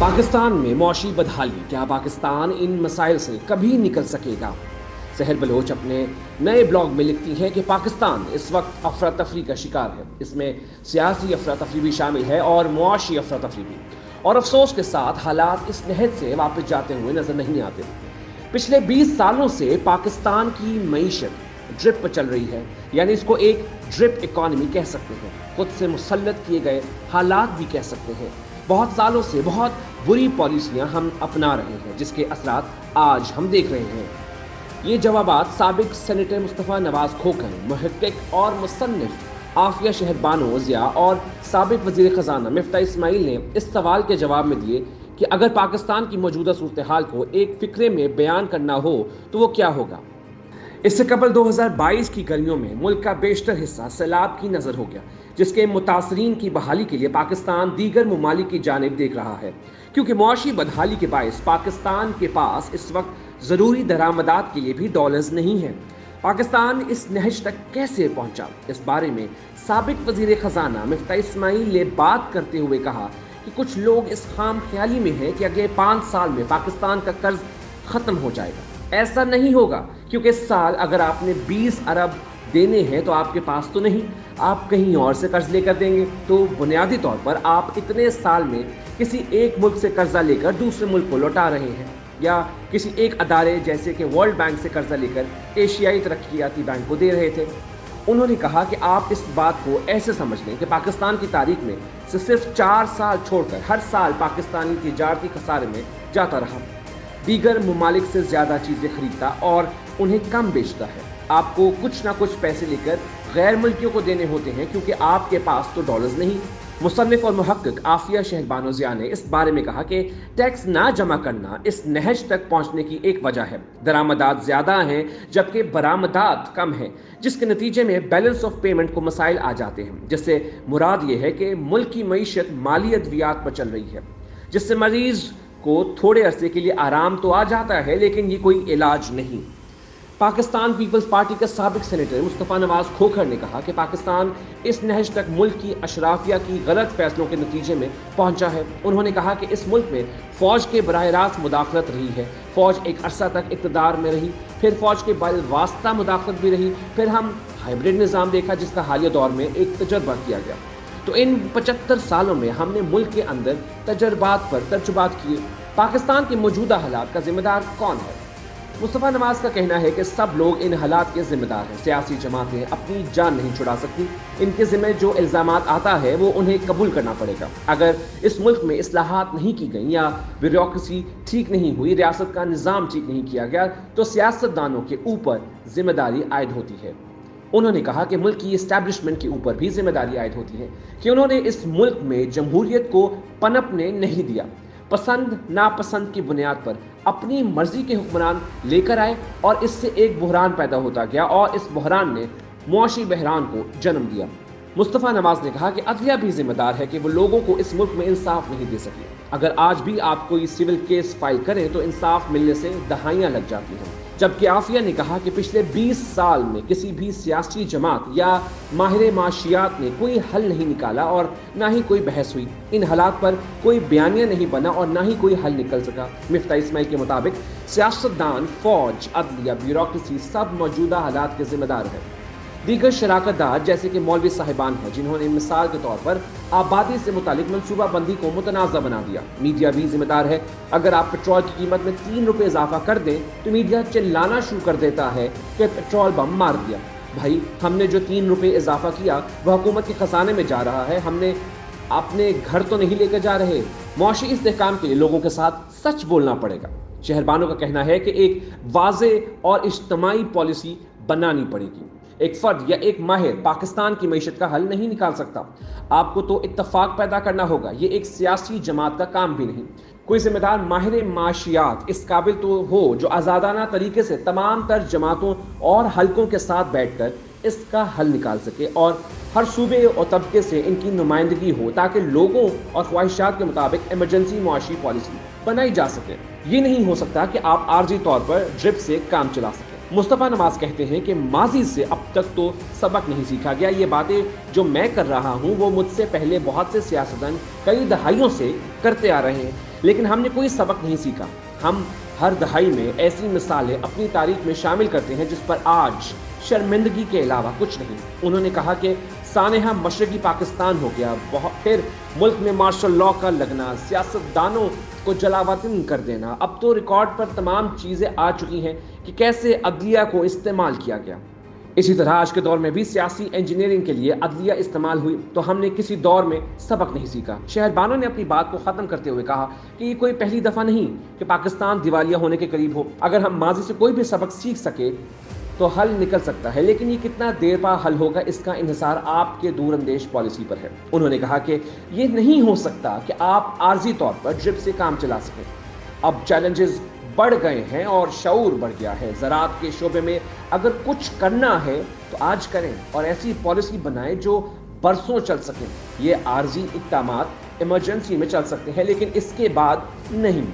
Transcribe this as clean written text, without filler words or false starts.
पाकिस्तान में मौशी बदहाली, क्या पाकिस्तान इन मसाइल से कभी निकल सकेगा? सहर बलोच अपने नए ब्लॉग में लिखती हैं कि पाकिस्तान इस वक्त अफरा तफरी का शिकार है। इसमें सियासी अफरा तफरी भी शामिल है और मुआशी अफरा तफरी भी। और अफसोस के साथ हालात इस नहज से वापस जाते हुए नजर नहीं आते। पिछले 20 सालों से पाकिस्तान की मईशत ड्रिप पर चल रही है, यानी इसको एक ड्रिप इकॉनमी कह सकते हैं। खुद से मुसल्लत किए गए हालात भी कह सकते हैं। बहुत सालों से बहुत बुरी पॉलिसियां हम अपना रहे हैं, जिसके असरात आज हम देख रहे हैं। ये जवाबात साबिक सेनेटर मुस्तफ़ा नवाज खोखर, मुहक्किक और मुसन्निफ आफिया शहरबानो ज़िया और साबिक वज़ीर ख़ज़ाना मिफ्ता इस्माइल ने इस सवाल के जवाब में दिए कि अगर पाकिस्तान की मौजूदा सूरत हाल को एक फ़िक्रे में बयान करना हो तो वो क्या होगा। इससे कबल 2022 की गर्मियों में मुल्क का बेशतर हिस्सा सैलाब की नज़र हो गया, जिसके मुतासरीन की बहाली के लिए पाकिस्तान दीगर ममालिक की जानिब देख रहा है, क्योंकि मुआशी बदहाली के बायस पाकिस्तान के पास इस वक्त ज़रूरी दरामदात के लिए भी डॉलर्स नहीं है। पाकिस्तान इस नहज तक कैसे पहुंचा, इस बारे में साबिक वज़ीर ख़ज़ाना मिफ्ता इस्माइल ने बात करते हुए कहा कि कुछ लोग इस खाम ख्याली में हैं कि अगले 5 साल में पाकिस्तान का कर्ज ख़त्म हो जाएगा। ऐसा नहीं होगा, क्योंकि इस साल अगर आपने 20 अरब देने हैं तो आपके पास तो नहीं, आप कहीं और से कर्ज लेकर देंगे। तो बुनियादी तौर पर आप इतने साल में किसी एक मुल्क से कर्जा लेकर दूसरे मुल्क को लौटा रहे हैं, या किसी एक अदारे जैसे कि वर्ल्ड बैंक से कर्जा लेकर एशियाई तरक्याती बैंक को दे रहे थे। उन्होंने कहा कि आप इस बात को ऐसे समझ लें कि पाकिस्तान की तारीख में से सिर्फ 4 साल छोड़कर हर साल पाकिस्तानी तिजारती खसारे में जाता रहा, दीगर ममालिक से ज़्यादा चीज़ें खरीदता और उन्हें कम बेचता है। आपको कुछ ना कुछ पैसे लेकर गैर मुल्कियों को देने होते हैं, क्योंकि आपके पास तो डॉलर्स नहीं। मुसन्निफ और मुहक्किक आफिया शहरबानो ज़िया ने इस बारे में कहा कि टैक्स ना जमा करना इस नहज तक पहुंचने की एक वजह है। दरामदात ज़्यादा हैं जबकि बरामदात कम हैं, जिसके नतीजे में बैलेंस ऑफ पेमेंट को मसाइल आ जाते हैं, जिससे मुराद ये है कि मुल्क की मईशत माली अद्वियात पर चल रही है, जिससे मरीज़ को थोड़े अरसे के लिए आराम तो आ जाता है, लेकिन ये कोई इलाज नहीं। पाकिस्तान पीपल्स पार्टी के साबिक सेनेटर मुस्तफ़ा नवाज खोखर ने कहा कि पाकिस्तान इस नहज तक मुल्क की अशराफिया की गलत फैसलों के नतीजे में पहुंचा है। उन्होंने कहा कि इस मुल्क में फ़ौज के बराह रास्त मुदाखलत रही है। फ़ौज एक अरसा तक इक़्तिदार में रही, फिर फ़ौज के बिलवास्ता मुदाखलत भी रही, फिर हम हाइब्रिड निज़ाम देखा जिसका हालिया दौर में एक तजर्बा किया गया। तो इन 75 सालों में हमने मुल्क के अंदर तजर्बात पर तजुर्बात किए। पाकिस्तान के मौजूदा हालात का जिम्मेदार कौन है? मुस्तफ़ा नवाज का कहना है कि सब लोग इन हालात के जिम्मेदार हैं। सियासी जमातें अपनी जान नहीं छुड़ा सकती। इनके ज़िम्मे जो इल्ज़ामात आता है वो उन्हें कबूल करना पड़ेगा। अगर इस मुल्क में इस्लाहात नहीं की गई या ब्यूरोक्रेसी ठीक नहीं हुई, रियासत का निज़ाम ठीक नहीं किया गया, तो सियासतदानों के ऊपर जिम्मेदारी आयद होती है। उन्होंने कहा कि मुल्क की इस्टेब्लिशमेंट के ऊपर भी जिम्मेदारी आयद होती है कि उन्होंने इस मुल्क में जमहूरियत को पनपने नहीं दिया। पसंद नापसंद की बुनियाद पर अपनी मर्जी के हुक्मरान लेकर आए और इससे एक बहरान पैदा होता गया, और इस बहरान ने मुआशी बहरान को जन्म दिया। मुस्तफ़ा नवाज ने कहा कि अदलिया भी जिम्मेदार है कि वो लोगों को इस मुल्क में इंसाफ नहीं दे सके। अगर आज भी आप कोई सिविल केस फाइल करें तो इंसाफ मिलने से दहाइयाँ लग जाती हैं। जबकि आफिया ने कहा कि पिछले 20 साल में किसी भी सियासी जमात या माहिर माशियात ने कोई हल नहीं निकाला और ना ही कोई बहस हुई। इन हालात पर कोई बयानिया नहीं बना और ना ही कोई हल निकल सका। मिफ्ता इस्माइल के मुताबिक सियासतदान, फौज, अदलिया, ब्यूरोक्रेसी सब मौजूदा हालात के जिम्मेदार हैं। दीगर शराकतदार जैसे कि मौलवी साहिबान हैं, जिन्होंने मिसाल के तौर पर आबादी से मुतालिक मनसूबा बंदी को मुतनाज़ा बना दिया। मीडिया भी जिम्मेदार है। अगर आप पेट्रोल की कीमत में 3 रुपये इजाफा कर दें तो मीडिया चिल्लाना शुरू कर देता है कि पेट्रोल बम मार दिया। भाई, हमने जो 3 रुपये इजाफा किया वह हुकूमत के खजाने में जा रहा है, हमने अपने घर तो नहीं लेकर जा रहे। मुआशी इस्तेहकाम के लिए लोगों के साथ सच बोलना पड़ेगा। शहरबानों का कहना है कि एक वाज़े और इज्तमाई पॉलिसी बनानी पड़ेगी। एक फर्द या एक माहिर पाकिस्तान की मईशत का हल नहीं निकाल सकता। आपको तो इत्तफाक पैदा करना होगा। ये एक सियासी जमात का काम भी नहीं। कोई जिम्मेदार माहिर माशियात इस काबिल तो हो जो आज़ादाना तरीके से तमाम तर जमातों और हलकों के साथ बैठकर इसका हल निकाल सके और हर सूबे और तबके से इनकी नुमाइंदगी हो, ताकि लोगों और ख्वाहिशात के मुताबिक इमरजेंसी मुआशी पॉलिसी बनाई जा सके। ये नहीं हो सकता कि आप आर्जी तौर पर ड्रिप से काम चला सकें। मुस्तफ़ा नवाज कहते हैं कि माजी से अब तक तो सबक नहीं सीखा गया। ये बातें जो मैं कर रहा हूँ वो मुझसे पहले बहुत से सियासतदान कई दहाइयों से करते आ रहे हैं, लेकिन हमने कोई सबक नहीं सीखा। हम हर दहाई में ऐसी मिसालें अपनी तारीख में शामिल करते हैं जिस पर आज शर्मिंदगी के अलावा कुछ नहीं। उन्होंने कहा कि सानेहा मशरकी पाकिस्तान हो गया, फिर मुल्क में मार्शल लॉ का लगना, सियासतदानों को जलावतन कर देना। अब तो रिकॉर्ड पर तमाम चीज़ें आ चुकी हैं कि कैसे अदलिया को इस्तेमाल किया गया। इसी तरह आज के दौर में भी सियासी इंजीनियरिंग के लिए अदलिया इस्तेमाल हुई तो हमने किसी दौर में सबक नहीं सीखा। शहरबानो ने अपनी बात को ख़त्म करते हुए कहा कि ये कोई पहली दफ़ा नहीं कि पाकिस्तान दिवालिया होने के करीब हो। अगर हम माजी से कोई भी सबक सीख सके तो हल निकल सकता है, लेकिन ये कितना देर पा हल होगा इसका इन्हिसार आपके दूरअंदेश पॉलिसी पर है। उन्होंने कहा कि ये नहीं हो सकता कि आप आर्जी तौर पर ड्रिप से काम चला सकें। अब चैलेंजेस बढ़ गए हैं और शऊर बढ़ गया है। ज़राअत के शोबे में अगर कुछ करना है तो आज करें और ऐसी पॉलिसी बनाएं जो बरसों चल सकें। ये आर्जी इक़दामात इमरजेंसी में चल सकते हैं, लेकिन इसके बाद नहीं।